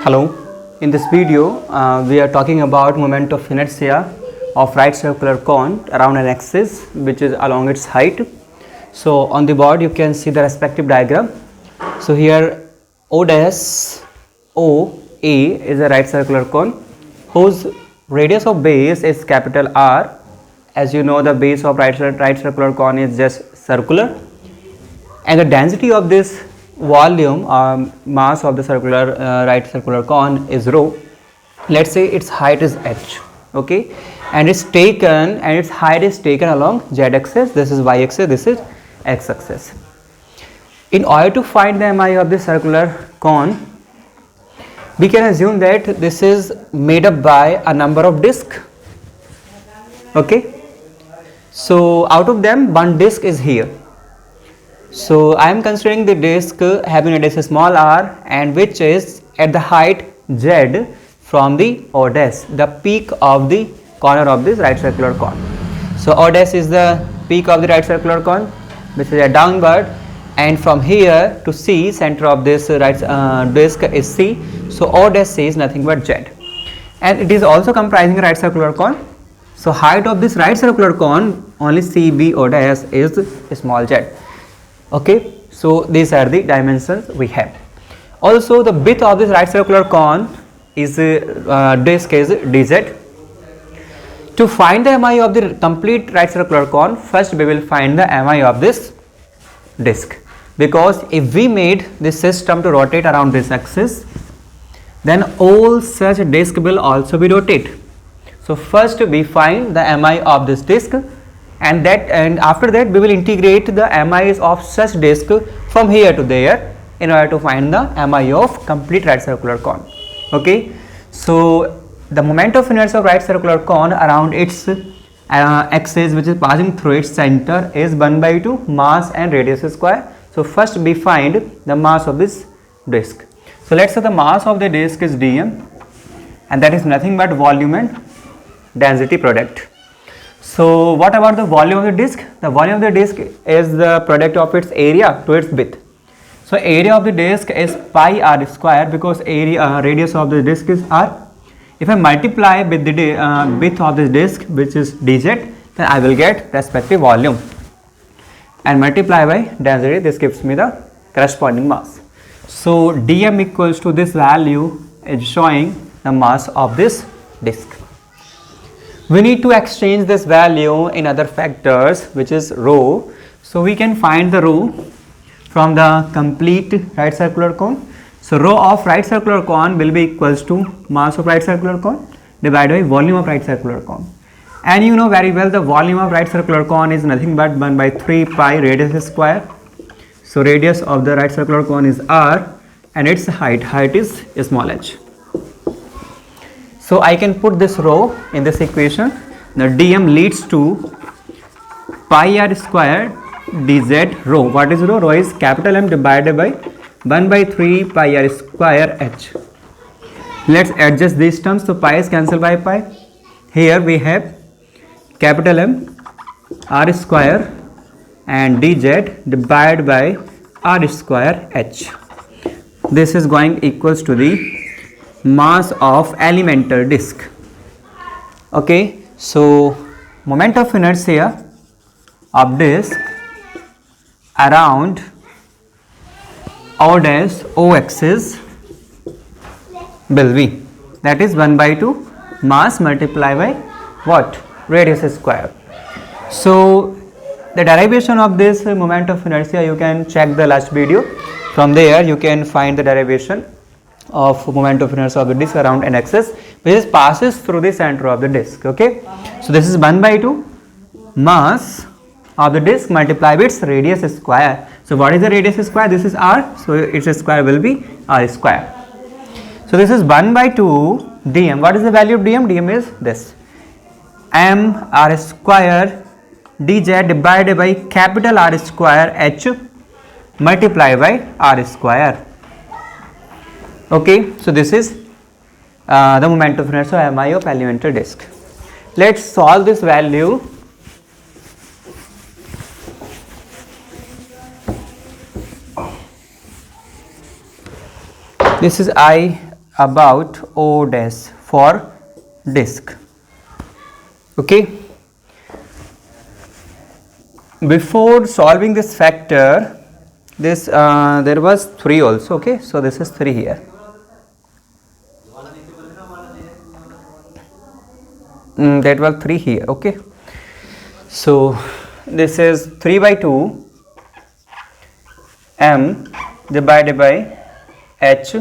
Hello, in this video we are talking about moment of inertia of right circular cone around an axis which is along its height. So on the board you can see the respective diagram. So here O dash OA is a right circular cone whose radius of base is capital R. As you know, the base of right circular cone is just circular, and the density of this volume mass of the circular right circular cone is rho. Let's say its height is h, okay, and its height is taken along z axis. This is y axis, this is x axis. In order to find the mi of this circular cone, we can assume that this is made up by a number of discs, okay. So out of them, one disc is here. So I am considering the disc having a radius small r and which is at the height z from the O dash, the peak of the corner of this right circular cone. So O dash is the peak of the right circular cone, which is a downward, and from here to C, center of this disc is C. So O dash C is nothing but z, and it is also comprising a right circular cone. So height of this right circular cone, only CB O dash, is small z. Okay, so these are the dimensions we have. Also, the width of this right circular cone is disc is dz. To find the mi of the complete right circular cone, first we will find the mi of this disc, because if we made this system to rotate around this axis, then all such disc will also be rotated. So first we find the mi of this disc, and after that we will integrate the mi's of such disc from here to there in order to find the mi of complete right circular cone. Okay, so the moment of inertia of right circular cone around its axis, which is passing through its center, is 1/2 mass and radius square. So first we find the mass of this disc. So let's say the mass of the disc is dm, and that is nothing but volume and density product. So what about the volume of the disc? The volume of the disc is the product of its area to its width. So area of the disc is pi r square, because radius of the disc is r. If I multiply with the width of this disc, which is dz, then I will get respective volume, and multiply by density. This gives me the corresponding mass. So dm equals to this value is showing the mass of this disc. We need to exchange this value in other factors, which is rho. So we can find the rho from the complete right circular cone. So rho of right circular cone will be equals to mass of right circular cone divided by volume of right circular cone. And you know very well the volume of right circular cone is nothing but 1/3 pi radius square. So radius of the right circular cone is r, and its height is small h. So I can put this rho in this equation. Now dm leads to pi r square dz rho. What is rho? Rho is capital M divided by 1/3 pi r square h. Let's adjust these terms. So pi is cancelled by pi. Here we have capital M r square and dz divided by r square h. This is going equals to the mass of elemental disc. Okay, so moment of inertia of disc around O dash O axis will be, that is 1/2 mass multiplied by what? Radius square. So the derivation of this moment of inertia, you can check the last video. From there you can find the derivation of moment of inertia of the disc around an axis which passes through the center of the disc. Okay, so this is 1/2 mass of the disc multiplied with its radius square. So what is the radius square? This is r, so its square will be r square. So this is 1/2 dm. What is the value of dm? Dm is this, m r square dz divided by capital R square h multiplied by r square. Okay, so this is the moment of inertia mi of elemental disc. Let's solve this value. This is I about O dash for disk. Okay. Before solving this factor, this there was 3 also. Okay, so this is 3 here. That was 3 here. Okay, so this is 3 by 2 m divided by h,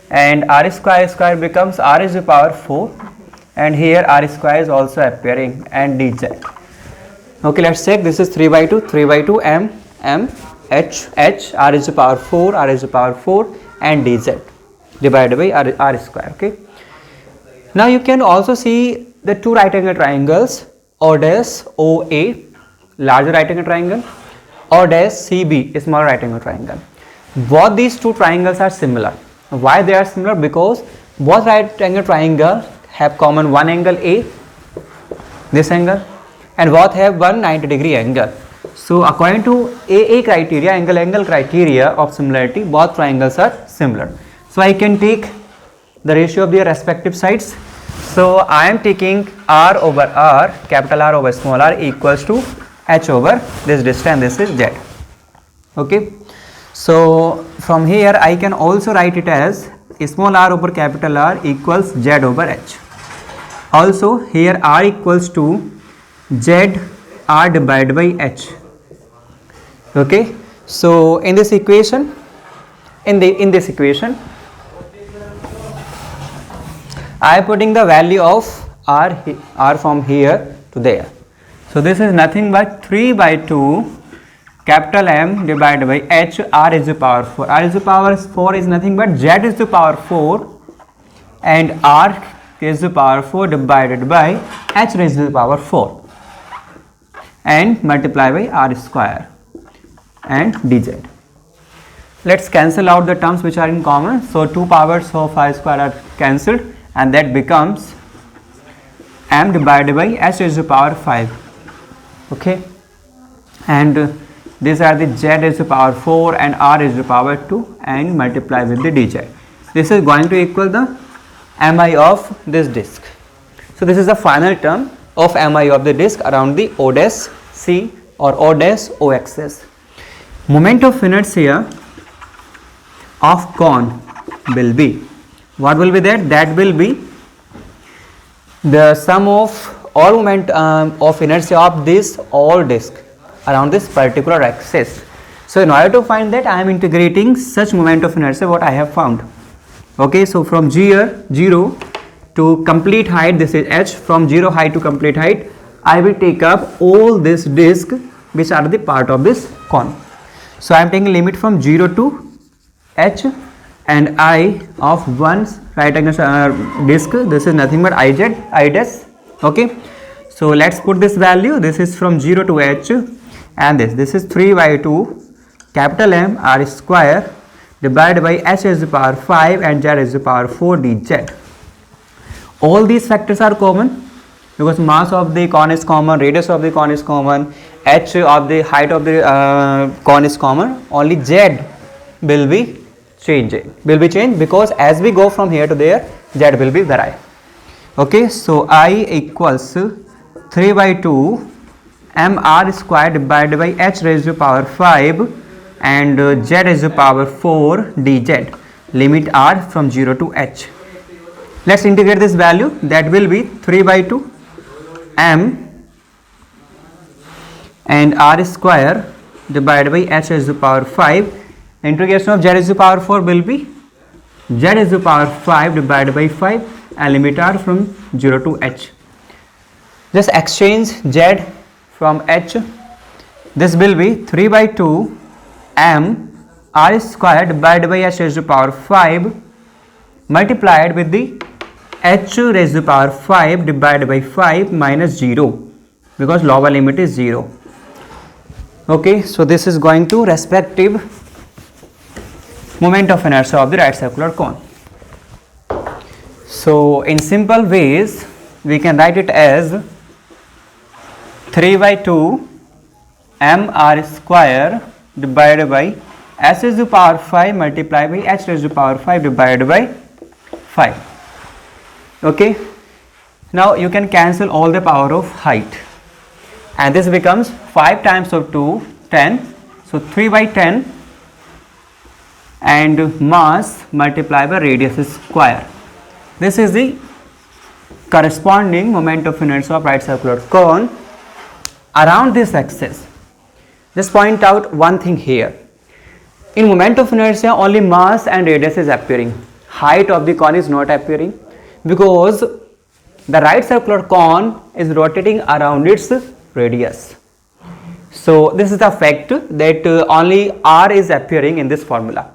and r square becomes r is the power 4, and here r square is also appearing, and dz. Okay, let's check. This is 3 by 2 m h r is the power 4, r is the power 4, and dz divided by r square. Okay, now you can also see the 2 right angle triangles, O dash OA, larger right angle triangle, O dash CB, small right angle triangle. Both these 2 triangles are similar. Why they are similar? Because both right angle triangles have common one angle A, this angle, and both have 190-degree angle. So according to AA criteria, angle criteria of similarity, both triangles are similar. So I can take the ratio of their respective sides. So I am taking r over r, capital R over small r, equals to h over this distance, this is z. Okay, so from here I can also write it as small r over capital R equals z over h. Also here r equals to z r divided by h. Okay, so in this equation, in this equation, I am putting the value of r from here to there. So this is nothing but 3 by 2 capital M divided by h, r is the power 4. R is the power 4 is nothing but z is the power 4, and r is the power 4 divided by h raised to the power 4, and multiply by r square and dz. Let's cancel out the terms which are in common. So 2 powers of r square are cancelled, and that becomes m divided by h raised to the power 5. Okay, and these are the z is the power 4 and r is the power 2, and multiply with the dz. This is going to equal the mi of this disk. So this is the final term of mi of the disk around the O dash C or O dash O axis. Moment of inertia of cone will be, what will be that? That will be the sum of all moment of inertia of this all disk around this particular axis. So in order to find that, I am integrating such moment of inertia what I have found. Okay, so from 0 to complete height, this is h, from 0 height to complete height, I will take up all this disk which are the part of this cone. So I am taking limit from 0 to h, and I of one right angle disk, this is nothing but I dash. Okay, so let's put this value. This is from 0 to h, and this is 3 by 2 capital M r square divided by h is the power 5 and z is the power 4 dz. All these factors are common because mass of the cone is common, radius of the cone is common, h of the height of the cone is common. Only z will be changed because as we go from here to there, z will be vary. Okay, so I equals 3 by 2 m r square divided by h raised to the power 5 and z is the power 4 dz, limit r from 0 to h. Let's integrate this value. That will be 3 by 2 m and r square divided by h is the power 5. Integration of z is the power 4 will be z is the power 5 divided by 5 and limit r from 0 to h. Just exchange z from h. This will be 3 by 2 m r square divided by h raised to the power 5 multiplied with the h raised to the power 5 divided by 5 minus 0 because lower limit is 0. Okay, so this is going to respective moment of inertia of the right circular cone. So in simple ways we can write it as 3 by 2 m r square divided by h raised to the power 5 multiplied by h raised to the power 5 divided by 5. Okay, now you can cancel all the power of height, and this becomes 5 times of 2, 10. So 3 by 10, and mass multiplied by radius square. This is the corresponding moment of inertia of right circular cone around this axis. Just point out one thing here. In moment of inertia, only mass and radius is appearing. Height of the cone is not appearing, because the right circular cone is rotating around its radius. So this is the fact that only R is appearing in this formula.